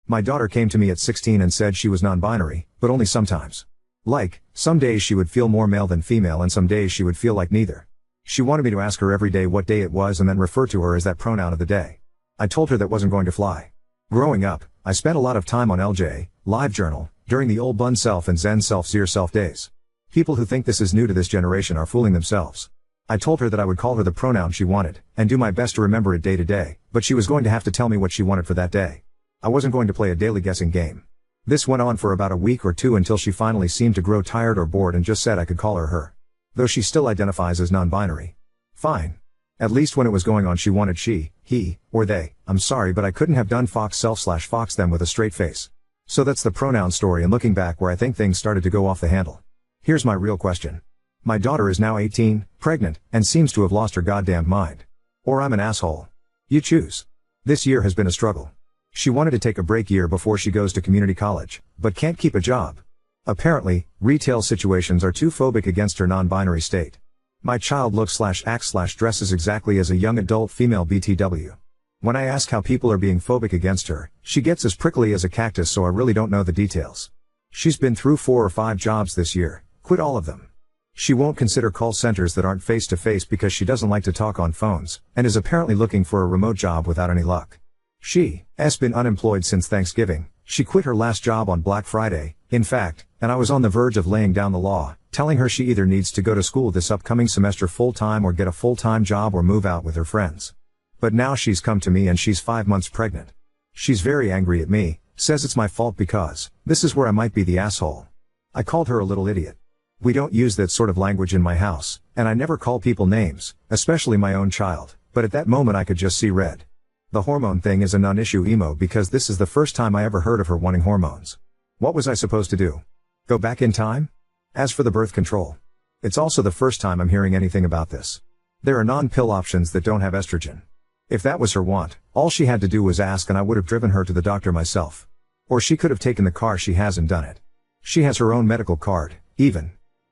My daughter came to me at 16 and said she was non-binary, but only sometimes. Like, some days she would feel more male than female and some days she would feel like neither. She wanted me to ask her every day what day it was and then refer to her as that pronoun of the day. I told her that wasn't going to fly. Growing up, I spent a lot of time on LJ, LiveJournal, during the old Bun Self and Zen Self Zero Self days. People who think this is new to this generation are fooling themselves. I told her that I would call her the pronoun she wanted, and do my best to remember it day to day, but she was going to have to tell me what she wanted for that day. I wasn't going to play a daily guessing game. This went on for about a week or two until she finally seemed to grow tired or bored and just said I could call her her. Though she still identifies as non-binary. Fine. At least when it was going on she wanted she, he, or they. I'm sorry but I couldn't have done fox self/fox them with a straight face. So that's the pronoun story and looking back where I think things started to go off the handle. Here's my real question. My daughter is now 18, pregnant, and seems to have lost her goddamn mind. Or I'm an asshole. You choose. This year has been a struggle. She wanted to take a break year before she goes to community college, but can't keep a job. Apparently, retail situations are too phobic against her non-binary state. My child looks/acts/dresses exactly as a young adult female BTW. When I ask how people are being phobic against her, she gets as prickly as a cactus so I really don't know the details. She's been through 4 or 5 jobs this year, quit all of them. She won't consider call centers that aren't face-to-face because she doesn't like to talk on phones, and is apparently looking for a remote job without any luck. She's been unemployed since Thanksgiving. She quit her last job on Black Friday, in fact, and I was on the verge of laying down the law, telling her she either needs to go to school this upcoming semester full-time or get a full-time job or move out with her friends. But now she's come to me and she's 5 months pregnant. She's very angry at me, says it's my fault because, this is where I might be the asshole. I called her a little idiot. We don't use that sort of language in my house, and I never call people names, especially my own child, but at that moment I could just see red. The hormone thing is a non-issue emo because this is the first time I ever heard of her wanting hormones. What was I supposed to do? Go back in time? As for the birth control, it's also the first time I'm hearing anything about this. There are non-pill options that don't have estrogen. If that was her want, all she had to do was ask and I would have driven her to the doctor myself. Or she could have taken the car she has and done it. She has her own medical card, even.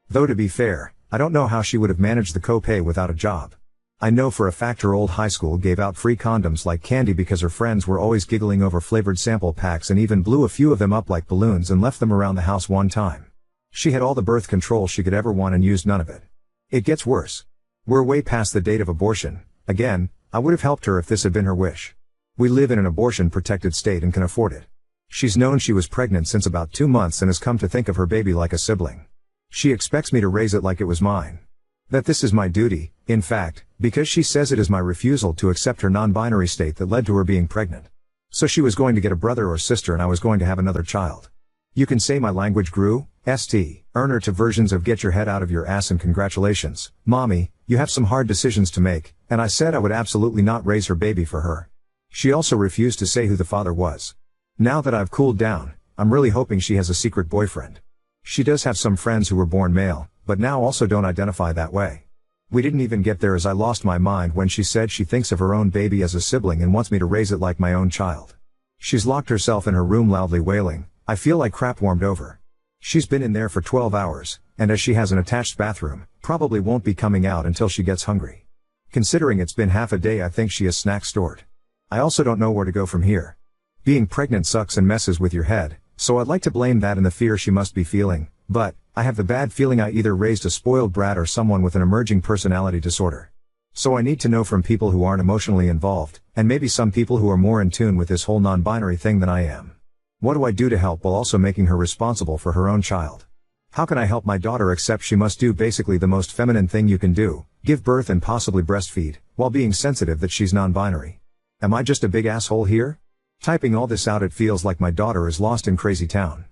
Though to be fair, I don't know how she would have managed the copay without a job. I know for a fact her old high school gave out free condoms like candy because her friends were always giggling over flavored sample packs and even blew a few of them up like balloons and left them around the house one time. She had all the birth control she could ever want and used none of it. It gets worse. We're way past the date of abortion. Again, I would have helped her if this had been her wish. We live in an abortion-protected state and can afford it. She's known she was pregnant since about 2 months and has come to think of her baby like a sibling. She expects me to raise it like it was mine. That this is my duty, in fact, because she says it is my refusal to accept her non-binary state that led to her being pregnant. So she was going to get a brother or sister and I was going to have another child. You can say my language grew, earn her to versions of get your head out of your ass and congratulations, mommy, you have some hard decisions to make, and I said I would absolutely not raise her baby for her. She also refused to say who the father was. Now that I've cooled down, I'm really hoping she has a secret boyfriend. She does have some friends who were born male, but now also don't identify that way. We didn't even get there as I lost my mind when she said she thinks of her own baby as a sibling and wants me to raise it like my own child. She's locked herself in her room loudly wailing, I feel like crap warmed over. She's been in there for 12 hours, and as she has an attached bathroom, probably won't be coming out until she gets hungry. Considering it's been half a day I think she has snacks stored. I also don't know where to go from here. Being pregnant sucks and messes with your head, so I'd like to blame that and the fear she must be feeling, but I have the bad feeling I either raised a spoiled brat or someone with an emerging personality disorder. So I need to know from people who aren't emotionally involved, and maybe some people who are more in tune with this whole non-binary thing than I am. What do I do to help while also making her responsible for her own child? How can I help my daughter accept she must do basically the most feminine thing you can do, give birth and possibly breastfeed, while being sensitive that she's non-binary? Am I just a big asshole here? Typing all this out it feels like my daughter is lost in crazy town.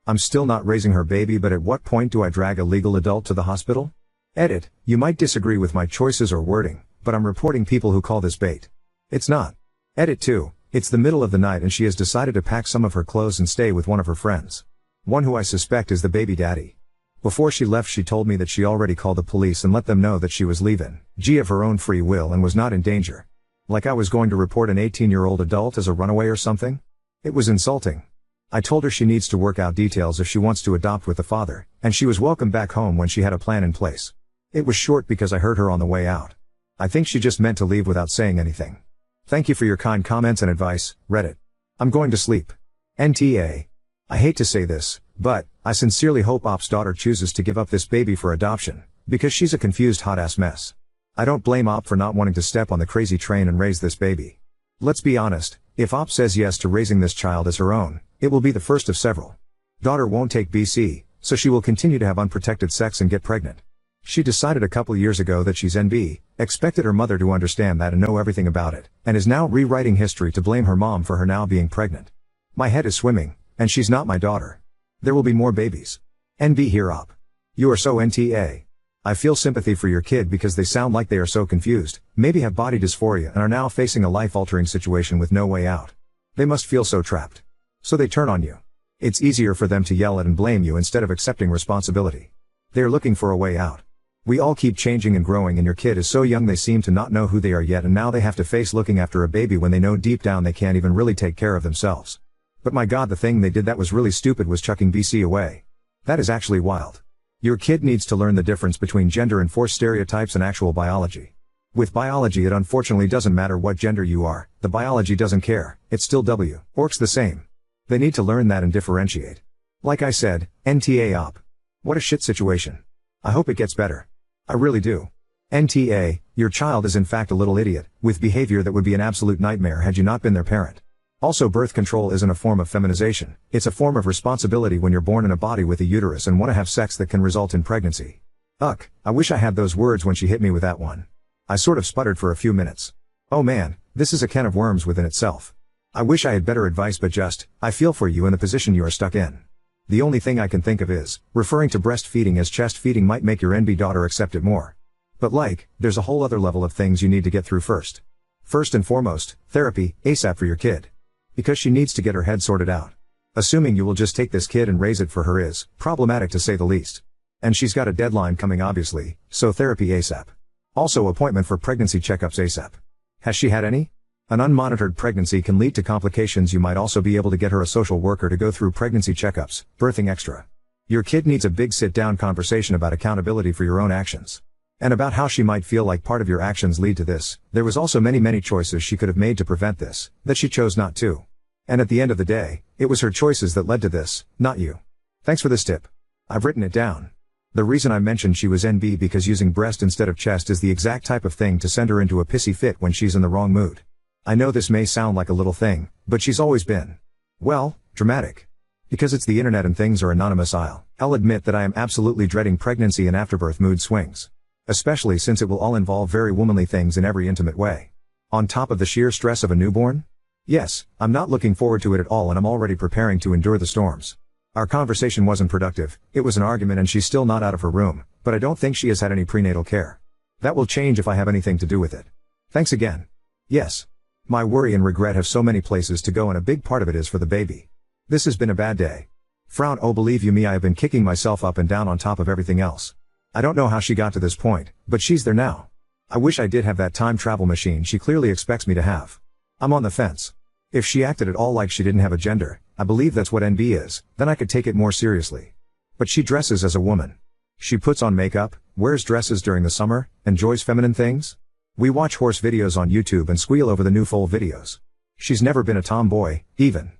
I'm still not raising her baby but at what point do I drag a legal adult to the hospital? Edit, you might disagree with my choices or wording, but I'm reporting people who call this bait. It's not. Edit 2, it's the middle of the night and she has decided to pack some of her clothes and stay with one of her friends. One who I suspect is the baby daddy. Before she left she told me that she already called the police and let them know that she was leaving, of her own free will and was not in danger. Like I was going to report an 18-year-old adult as a runaway or something? It was insulting. I told her she needs to work out details if she wants to adopt with the father, and she was welcome back home when she had a plan in place. It was short because I heard her on the way out. I think she just meant to leave without saying anything. Thank you for your kind comments and advice, Reddit. I'm going to sleep. NTA. I hate to say this, but I sincerely hope Op's daughter chooses to give up this baby for adoption, because she's a confused hot-ass mess. I don't blame Op for not wanting to step on the crazy train and raise this baby. Let's be honest, if Op says yes to raising this child as her own, it will be the first of several. Daughter won't take BC, so she will continue to have unprotected sex and get pregnant. She decided a couple years ago that she's NB, expected her mother to understand that and know everything about it, and is now rewriting history to blame her mom for her now being pregnant. My head is swimming, and she's not my daughter. There will be more babies. NB here Op. You are so NTA. I feel sympathy for your kid because they sound like they are so confused, maybe have body dysphoria and are now facing a life-altering situation with no way out. They must feel so trapped. So they turn on you. It's easier for them to yell at and blame you instead of accepting responsibility. They are looking for a way out. We all keep changing and growing, and your kid is so young they seem to not know who they are yet, and now they have to face looking after a baby when they know deep down they can't even really take care of themselves. But my God, the thing they did that was really stupid was chucking BC away. That is actually wild. Your kid needs to learn the difference between gender and forced stereotypes and actual biology. With biology, it unfortunately doesn't matter what gender you are, the biology doesn't care, it's still W, orcs the same. They need to learn that and differentiate. Like I said, NTA Op. What a shit situation. I hope it gets better. I really do. NTA, your child is in fact a little idiot, with behavior that would be an absolute nightmare had you not been their parent. Also, birth control isn't a form of feminization, it's a form of responsibility when you're born in a body with a uterus and want to have sex that can result in pregnancy. I wish I had those words when she hit me with that one. I sort of sputtered for a few minutes. Oh man, this is a can of worms within itself. I wish I had better advice, but I feel for you in the position you are stuck in. The only thing I can think of is, referring to breastfeeding as chest feeding might make your NB daughter accept it more. But there's a whole other level of things you need to get through first. First and foremost, therapy, ASAP for your kid. Because she needs to get her head sorted out. Assuming you will just take this kid and raise it for her is problematic to say the least. And she's got a deadline coming obviously, so therapy ASAP. Also appointment for pregnancy checkups ASAP. Has she had any? An unmonitored pregnancy can lead to complications. You might also be able to get her a social worker to go through pregnancy checkups, birthing extra. Your kid needs a big sit-down conversation about accountability for your own actions. And about how she might feel like part of your actions lead to this. There was also many choices she could have made to prevent this, that she chose not to. And at the end of the day, it was her choices that led to this, not you. Thanks for this tip. I've written it down. The reason I mentioned she was NB because using breast instead of chest is the exact type of thing to send her into a pissy fit when she's in the wrong mood. I know this may sound like a little thing, but she's always been, well, dramatic. Because it's the internet and things are anonymous, I'll admit that I am absolutely dreading pregnancy and afterbirth mood swings. Especially since it will all involve very womanly things in every intimate way. On top of the sheer stress of a newborn? Yes, I'm not looking forward to it at all, and I'm already preparing to endure the storms. Our conversation wasn't productive, it was an argument, and she's still not out of her room, but I don't think she has had any prenatal care. That will change if I have anything to do with it. Thanks again. Yes. My worry and regret have so many places to go, and a big part of it is for the baby. This has been a bad day. Frown. Oh, believe you me, I have been kicking myself up and down on top of everything else. I don't know how she got to this point, but she's there now. I wish I did have that time travel machine she clearly expects me to have. I'm on the fence. If she acted at all like she didn't have a gender, I believe that's what NB is, then I could take it more seriously. But she dresses as a woman. She puts on makeup, wears dresses during the summer, enjoys feminine things. We watch horse videos on YouTube and squeal over the new foal videos. She's never been a tomboy, even.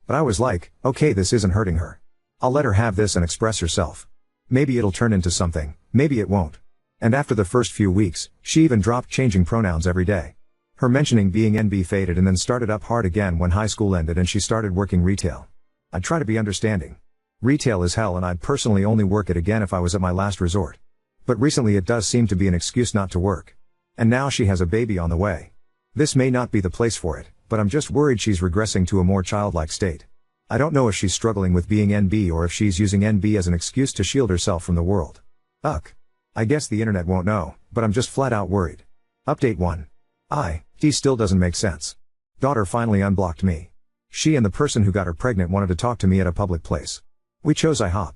But I was like, okay, this isn't hurting her. I'll let her have this and express herself. Maybe it'll turn into something, maybe it won't. And after the first few weeks, she even dropped changing pronouns every day. Her mentioning being NB faded and then started up hard again when high school ended and she started working retail. I try to be understanding. Retail is hell, and I'd personally only work it again if I was at my last resort. But recently it does seem to be an excuse not to work. And now she has a baby on the way. This may not be the place for it, but I'm just worried she's regressing to a more childlike state. I don't know if she's struggling with being NB or if she's using NB as an excuse to shield herself from the world. I guess the internet won't know, but I'm just flat out worried. Update 1. It still doesn't make sense. Daughter finally unblocked me. She and the person who got her pregnant wanted to talk to me at a public place. We chose IHOP.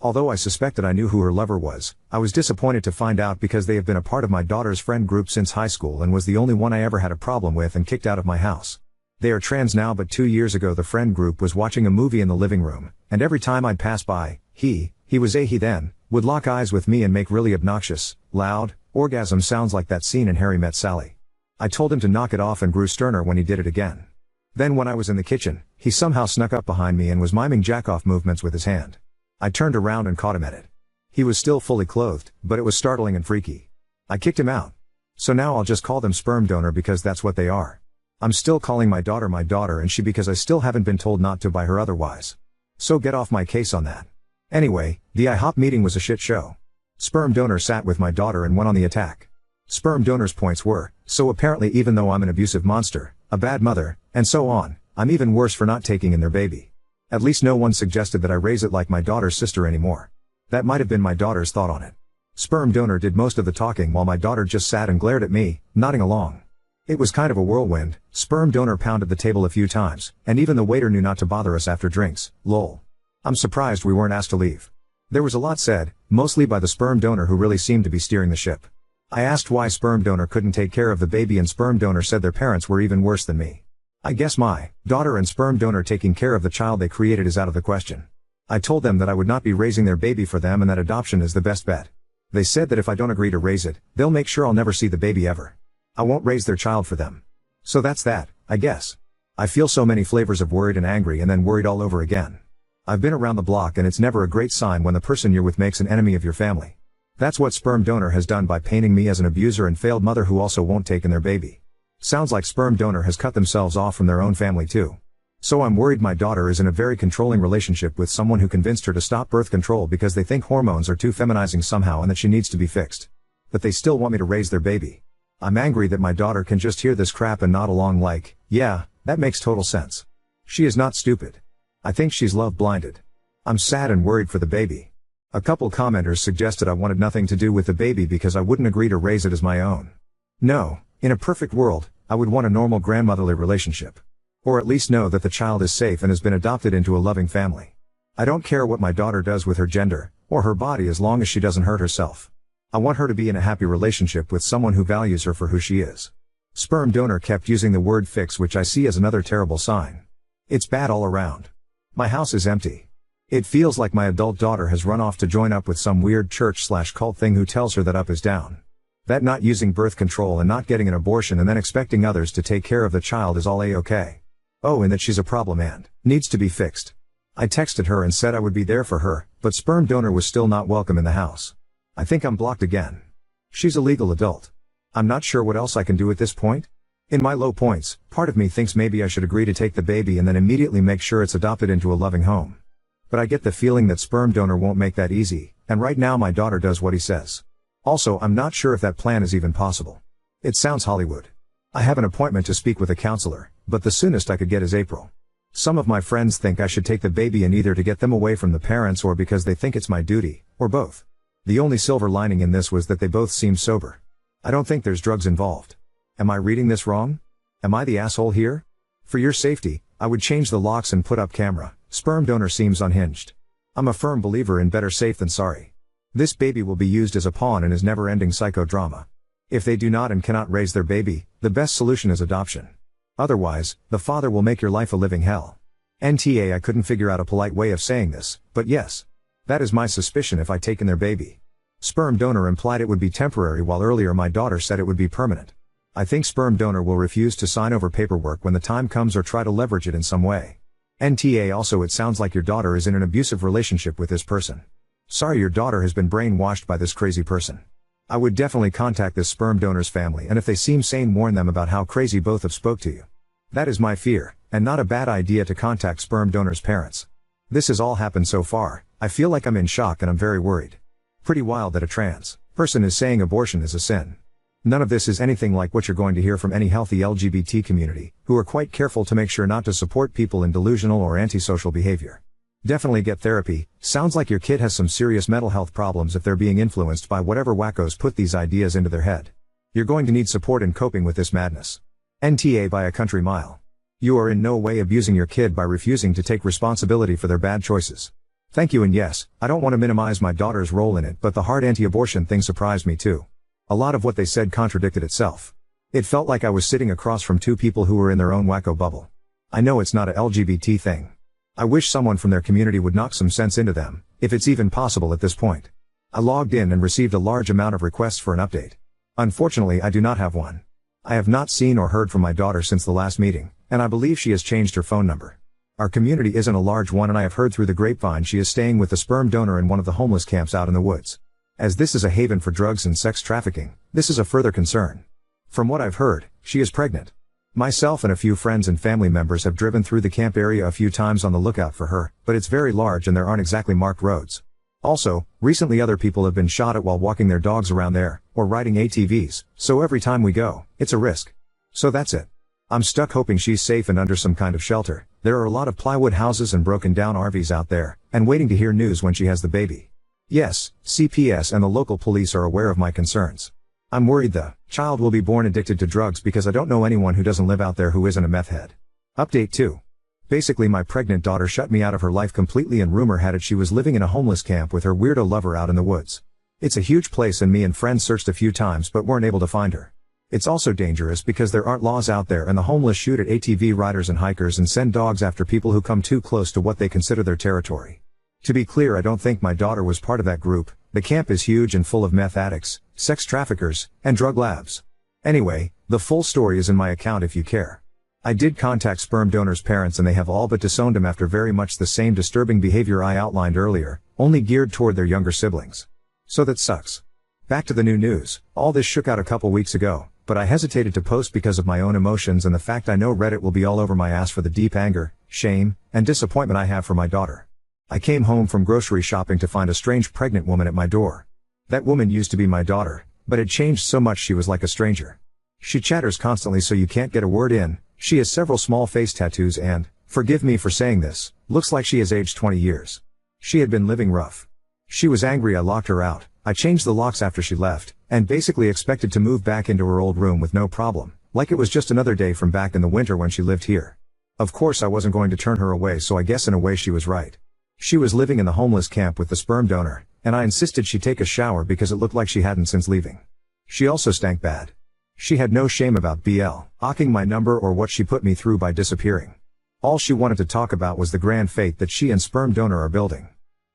Although I suspected I knew who her lover was, I was disappointed to find out because they have been a part of my daughter's friend group since high school and was the only one I ever had a problem with and kicked out of my house. They are trans now, but 2 years ago the friend group was watching a movie in the living room, and every time I'd pass by, he then, would lock eyes with me and make really obnoxious, loud, orgasm sounds like that scene in Harry Met Sally. I told him to knock it off and grew sterner when he did it again. Then when I was in the kitchen, he somehow snuck up behind me and was miming jack-off movements with his hand. I turned around and caught him at it. He was still fully clothed, but it was startling and freaky. I kicked him out. So now I'll just call them sperm donor because that's what they are. I'm still calling my daughter and she because I still haven't been told not to by her otherwise. So get off my case on that. Anyway, the IHOP meeting was a shit show. Sperm donor sat with my daughter and went on the attack. Sperm donor's points were, so apparently even though I'm an abusive monster, a bad mother, and so on, I'm even worse for not taking in their baby. At least no one suggested that I raise it like my daughter's sister anymore. That might have been my daughter's thought on it. Sperm donor did most of the talking while my daughter just sat and glared at me, nodding along. It was kind of a whirlwind. Sperm donor pounded the table a few times, and even the waiter knew not to bother us after drinks, lol. I'm surprised we weren't asked to leave. There was a lot said, mostly by the sperm donor who really seemed to be steering the ship. I asked why sperm donor couldn't take care of the baby and sperm donor said their parents were even worse than me. I guess my daughter and sperm donor taking care of the child they created is out of the question. I told them that I would not be raising their baby for them and that adoption is the best bet. They said that if I don't agree to raise it, they'll make sure I'll never see the baby ever. I won't raise their child for them. So that's that, I guess. I feel so many flavors of worried and angry and then worried all over again. I've been around the block and it's never a great sign when the person you're with makes an enemy of your family. That's what sperm donor has done by painting me as an abuser and failed mother who also won't take in their baby. Sounds like sperm donor has cut themselves off from their own family too. So I'm worried my daughter is in a very controlling relationship with someone who convinced her to stop birth control because they think hormones are too feminizing somehow and that she needs to be fixed. But they still want me to raise their baby. I'm angry that my daughter can just hear this crap and nod along like, yeah, that makes total sense. She is not stupid. I think she's love blinded. I'm sad and worried for the baby. A couple commenters suggested I wanted nothing to do with the baby because I wouldn't agree to raise it as my own. No, in a perfect world, I would want a normal grandmotherly relationship. Or at least know that the child is safe and has been adopted into a loving family. I don't care what my daughter does with her gender, or her body as long as she doesn't hurt herself. I want her to be in a happy relationship with someone who values her for who she is. Sperm donor kept using the word fix, which I see as another terrible sign. It's bad all around. My house is empty. It feels like my adult daughter has run off to join up with some weird church/cult thing who tells her that up is down. That not using birth control and not getting an abortion and then expecting others to take care of the child is all a-okay. Oh, and that she's a problem and needs to be fixed. I texted her and said I would be there for her, but sperm donor was still not welcome in the house. I think I'm blocked again. She's a legal adult. I'm not sure what else I can do at this point. In my low points, part of me thinks maybe I should agree to take the baby and then immediately make sure it's adopted into a loving home. But I get the feeling that sperm donor won't make that easy, and right now my daughter does what he says. Also, I'm not sure if that plan is even possible. It sounds Hollywood. I have an appointment to speak with a counselor, but the soonest I could get is April. Some of my friends think I should take the baby in either to get them away from the parents or because they think it's my duty, or both. The only silver lining in this was that they both seem sober. I don't think there's drugs involved. Am I reading this wrong? Am I the asshole here? For your safety, I would change the locks and put up camera. Sperm donor seems unhinged. I'm a firm believer in better safe than sorry. This baby will be used as a pawn in his never-ending psychodrama. If they do not and cannot raise their baby, the best solution is adoption. Otherwise, the father will make your life a living hell. NTA, I couldn't figure out a polite way of saying this, but yes. That is my suspicion if I take in their baby. Sperm donor implied it would be temporary while earlier my daughter said it would be permanent. I think sperm donor will refuse to sign over paperwork when the time comes or try to leverage it in some way. NTA also, it sounds like your daughter is in an abusive relationship with this person. Sorry your daughter has been brainwashed by this crazy person. I would definitely contact this sperm donor's family and if they seem sane warn them about how crazy both have spoke to you. That is my fear, and not a bad idea to contact sperm donor's parents. This has all happened so far, I feel like I'm in shock and I'm very worried. Pretty wild that a trans person is saying abortion is a sin. None of this is anything like what you're going to hear from any healthy LGBT community, who are quite careful to make sure not to support people in delusional or antisocial behavior. Definitely get therapy. Sounds like your kid has some serious mental health problems if they're being influenced by whatever wackos put these ideas into their head. You're going to need support in coping with this madness. NTA by a country mile. You are in no way abusing your kid by refusing to take responsibility for their bad choices. Thank you, and yes, I don't want to minimize my daughter's role in it, but the hard anti-abortion thing surprised me too. A lot of what they said contradicted itself. It felt like I was sitting across from two people who were in their own wacko bubble. I know it's not a LGBT thing. I wish someone from their community would knock some sense into them, if it's even possible at this point. I logged in and received a large amount of requests for an update. Unfortunately, I do not have one. I have not seen or heard from my daughter since the last meeting, and I believe she has changed her phone number. Our community isn't a large one, and I have heard through the grapevine she is staying with the sperm donor in one of the homeless camps out in the woods. As this is a haven for drugs and sex trafficking, this is a further concern. From what I've heard, she is pregnant. Myself and a few friends and family members have driven through the camp area a few times on the lookout for her, but it's very large and there aren't exactly marked roads. Also, recently other people have been shot at while walking their dogs around there, or riding ATVs, so every time we go, it's a risk. So that's it. I'm stuck hoping she's safe and under some kind of shelter. There are a lot of plywood houses and broken down RVs out there, and waiting to hear news when she has the baby. Yes, CPS and the local police are aware of my concerns. I'm worried the child will be born addicted to drugs because I don't know anyone who doesn't live out there who isn't a meth head. Update 2. Basically my pregnant daughter shut me out of her life completely, and rumor had it she was living in a homeless camp with her weirdo lover out in the woods. It's a huge place and me and friends searched a few times but weren't able to find her. It's also dangerous because there aren't laws out there and the homeless shoot at ATV riders and hikers and send dogs after people who come too close to what they consider their territory. To be clear, I don't think my daughter was part of that group. The camp is huge and full of meth addicts, sex traffickers, and drug labs. Anyway, the full story is in my account if you care. I did contact sperm donor's parents and they have all but disowned him after very much the same disturbing behavior I outlined earlier, only geared toward their younger siblings. So that sucks. Back to the new news. All this shook out a couple weeks ago, but I hesitated to post because of my own emotions and the fact I know Reddit will be all over my ass for the deep anger, shame, and disappointment I have for my daughter. I came home from grocery shopping to find a strange pregnant woman at my door. That woman used to be my daughter, but had changed so much she was like a stranger. She chatters constantly so you can't get a word in. She has several small face tattoos and, forgive me for saying this, looks like she has aged 20 years. She had been living rough. She was angry I locked her out. I changed the locks after she left, and basically expected to move back into her old room with no problem, like it was just another day from back in the winter when she lived here. Of course I wasn't going to turn her away, so I guess in a way she was right. She was living in the homeless camp with the sperm donor, and I insisted she take a shower because it looked like she hadn't since leaving. She also stank bad. She had no shame about blocking my number or what she put me through by disappearing. All she wanted to talk about was the grand fate that she and sperm donor are building.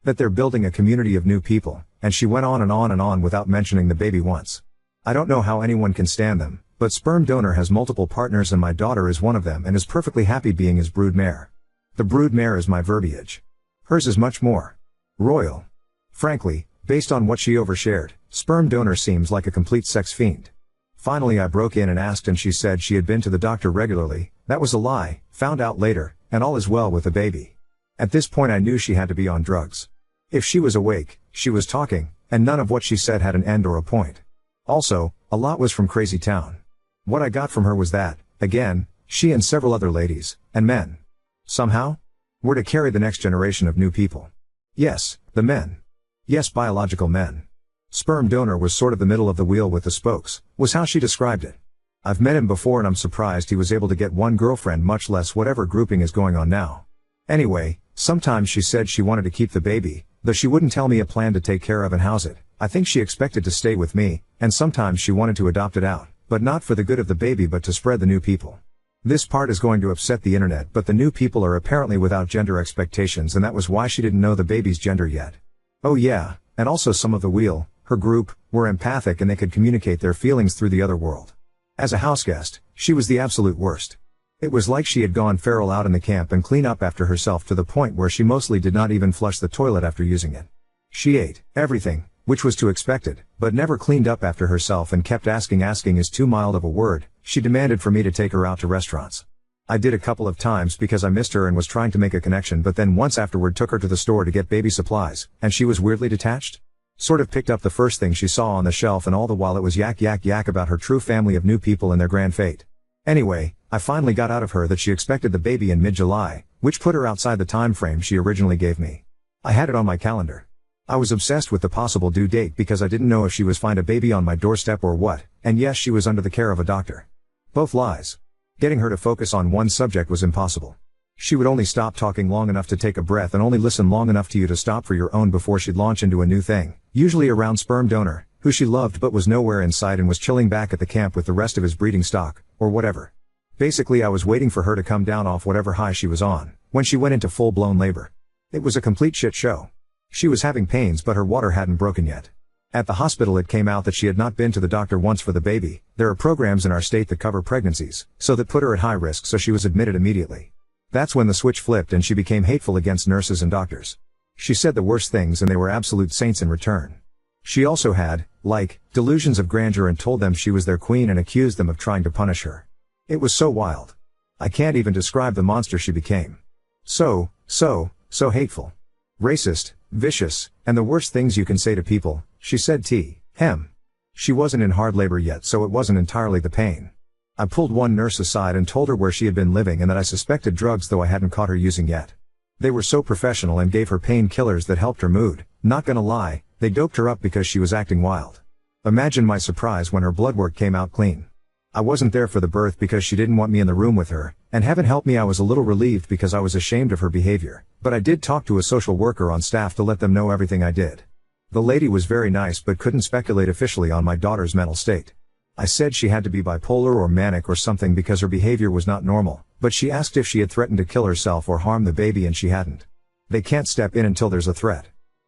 That they're building a community of new people, and she went on and on and on without mentioning the baby once. I don't know how anyone can stand them, but sperm donor has multiple partners and my daughter is one of them and is perfectly happy being his brood mare. The brood mare is my verbiage. Hers is much more royal. Frankly, based on what she overshared, sperm donor seems like a complete sex fiend. Finally I broke in and asked and she said she had been to the doctor regularly. That was a lie, found out later, and all is well with the baby. At this point I knew she had to be on drugs. If she was awake, she was talking, and none of what she said had an end or a point. Also, a lot was from Crazy Town. What I got from her was that, again, she and several other ladies, and men, somehow, were to carry the next generation of new people. Yes, the men. Yes, biological men. Sperm donor was sort of the middle of the wheel with the spokes, was how she described it. I've met him before and I'm surprised he was able to get one girlfriend, much less whatever grouping is going on now. Anyway, sometimes she said she wanted to keep the baby, though she wouldn't tell me a plan to take care of and house it. I think she expected to stay with me, and sometimes she wanted to adopt it out, but not for the good of the baby but to spread the new people. This part is going to upset the internet, but the new people are apparently without gender expectations and that was why she didn't know the baby's gender yet. Oh yeah, and also some of the her group, were empathic and they could communicate their feelings through the other world. As a houseguest, she was the absolute worst. It was like she had gone feral out in the camp and clean up after herself to the point where she mostly did not even flush the toilet after using it. She ate everything, which was to expected, but never cleaned up after herself and kept asking is too mild of a word. She demanded for me to take her out to restaurants. I did a couple of times because I missed her and was trying to make a connection, but then once afterward took her to the store to get baby supplies, and she was weirdly detached. Sort of picked up the first thing she saw on the shelf and all the while it was yak about her true family of new people and their grand fate. Anyway, I finally got out of her that she expected the baby in mid-July, which put her outside the time frame she originally gave me. I had it on my calendar. I was obsessed with the possible due date because I didn't know if she was find a baby on my doorstep or what, and yes, she was under the care of a doctor. Both lies. Getting her to focus on one subject was impossible. She would only stop talking long enough to take a breath and only listen long enough to you to stop for your own before she'd launch into a new thing, usually around sperm donor, who she loved but was nowhere in sight and was chilling back at the camp with the rest of his breeding stock, or whatever. Basically I was waiting for her to come down off whatever high she was on, when she went into full-blown labor. It was a complete shit show. She was having pains but her water hadn't broken yet. At the hospital it came out that she had not been to the doctor once for the baby. There are programs in our state that cover pregnancies, so that put her at high risk, so she was admitted immediately. That's when the switch flipped and she became hateful against nurses and doctors. She said the worst things and they were absolute saints in return. She also had, delusions of grandeur and told them she was their queen and accused them of trying to punish her. It was so wild. I can't even describe the monster she became. So hateful. Racist, vicious, and the worst things you can say to people, she said She wasn't in hard labor yet, so it wasn't entirely the pain. I pulled one nurse aside and told her where she had been living and that I suspected drugs, though I hadn't caught her using yet. They were so professional and gave her painkillers that helped her mood. Not gonna lie, they doped her up because she was acting wild. Imagine my surprise when her blood work came out clean. I wasn't there for the birth because she didn't want me in the room with her, and heaven help me, I was a little relieved because I was ashamed of her behavior, but I did talk to a social worker on staff to let them know everything I did. The lady was very nice but couldn't speculate officially on my daughter's mental state. I said she had to be bipolar or manic or something because her behavior was not normal, but she asked if she had threatened to kill herself or harm the baby, and she hadn't. They can't step in until there's a threat.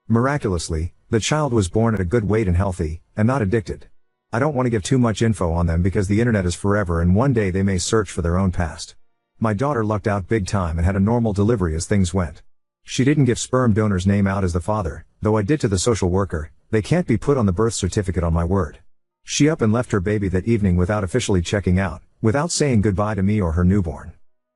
Miraculously, the child was born at a good weight and healthy, and not addicted. I don't want to give too much info on them because the internet is forever and one day they may search for their own past. My daughter lucked out big time and had a normal delivery as things went. She didn't give sperm donor's name out as the father, though I did to the social worker. They can't be put on the birth certificate, on my word. She up and left her baby that evening without officially checking out, without saying goodbye to me or her newborn.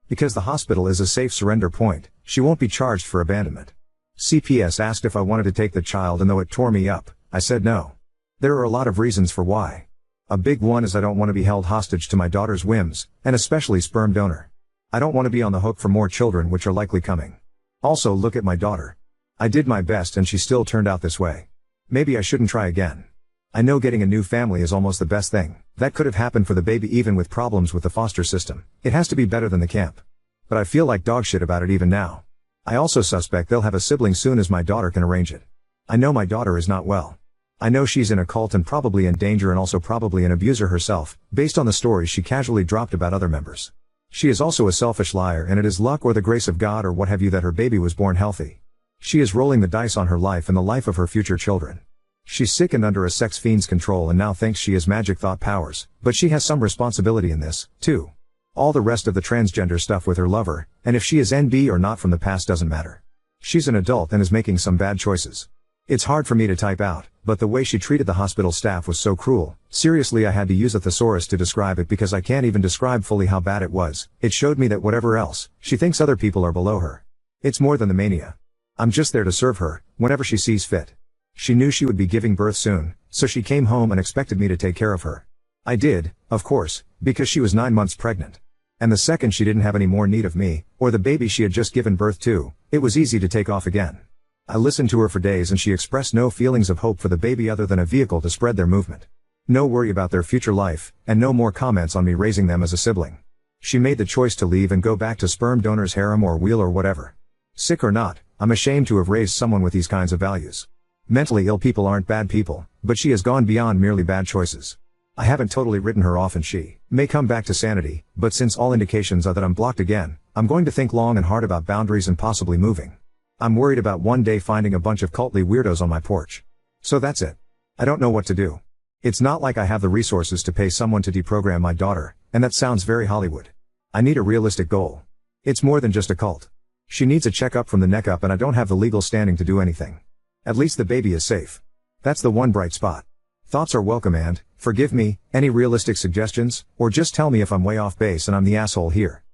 Because the hospital is a safe surrender point, she won't be charged for abandonment. CPS asked if I wanted to take the child, and though it tore me up, I said no. There are a lot of reasons for why. A big one is I don't want to be held hostage to my daughter's whims, and especially sperm donor. I don't want to be on the hook for more children which are likely coming. Also, look at my daughter. I did my best and she still turned out this way. Maybe I shouldn't try again. I know getting a new family is almost the best thing that could have happened for the baby, even with problems with the foster system. It has to be better than the camp. But I feel like dog shit about it even now. I also suspect they'll have a sibling soon as my daughter can arrange it. I know my daughter is not well. I know she's in a cult and probably in danger, and also probably an abuser herself, based on the stories she casually dropped about other members. She is also a selfish liar, and it is luck or the grace of God or what have you that her baby was born healthy. She is rolling the dice on her life and the life of her future children. She's sick and under a sex fiend's control and now thinks she has magic thought powers, but she has some responsibility in this, too. All the rest of the transgender stuff with her lover, and if she is NB or not from the past doesn't matter. She's an adult and is making some bad choices. It's hard for me to type out, but the way she treated the hospital staff was so cruel. Seriously, I had to use a thesaurus to describe it because I can't even describe fully how bad it was. It showed me that whatever else, she thinks other people are below her. It's more than the mania. I'm just there to serve her, whenever she sees fit. She knew she would be giving birth soon, so she came home and expected me to take care of her. I did, of course, because she was 9 months pregnant. And the second she didn't have any more need of me, or the baby she had just given birth to, it was easy to take off again. I listened to her for days and she expressed no feelings of hope for the baby other than a vehicle to spread their movement. No worry about their future life, and no more comments on me raising them as a sibling. She made the choice to leave and go back to sperm donor's harem or wheel or whatever. Sick or not, I'm ashamed to have raised someone with these kinds of values. Mentally ill people aren't bad people, but she has gone beyond merely bad choices. I haven't totally written her off and she may come back to sanity, but since all indications are that I'm blocked again, I'm going to think long and hard about boundaries and possibly moving. I'm worried about one day finding a bunch of culty weirdos on my porch. So that's it. I don't know what to do. It's not like I have the resources to pay someone to deprogram my daughter, and that sounds very Hollywood. I need a realistic goal. It's more than just a cult. She needs a checkup from the neck up and I don't have the legal standing to do anything. At least the baby is safe. That's the one bright spot. Thoughts are welcome and, forgive me, any realistic suggestions, or just tell me if I'm way off base and I'm the asshole here.